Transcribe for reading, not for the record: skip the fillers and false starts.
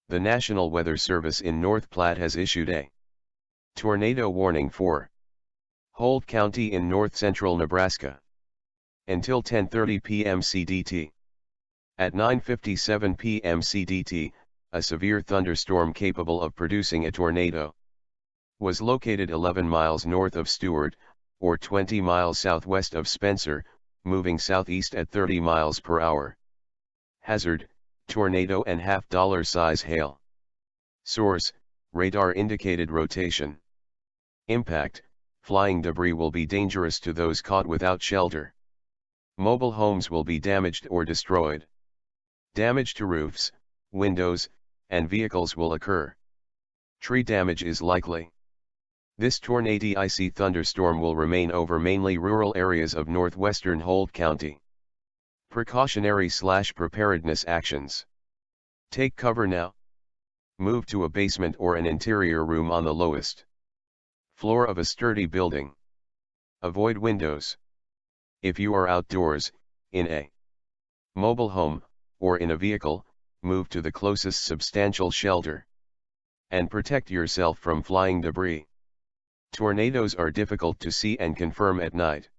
The National Weather Service in North Platte has issued a tornado warning for Holt County in north-central Nebraska until 10:30 p.m. CDT. At 9:57 p.m. CDT, a severe thunderstorm capable of producing a tornado was located 11 miles north of Stewart, or 20 miles southwest of Spencer, moving southeast at 30 miles per hour. Hazard: tornado and $half size hail. Source: radar indicated rotation. Impact: flying debris will be dangerous to those caught without shelter. Mobile homes will be damaged or destroyed. Damage to roofs, windows, and vehicles will occur. Tree damage is likely. This tornadic thunderstorm will remain over mainly rural areas of northwestern Holt County. Precautionary/preparedness actions. Take cover now. Move to a basement or an interior room on the lowest floor of a sturdy building. Avoid windows. If you are outdoors, in a mobile home, or in a vehicle, move to the closest substantial shelter. And protect yourself from flying debris. Tornadoes are difficult to see and confirm at night.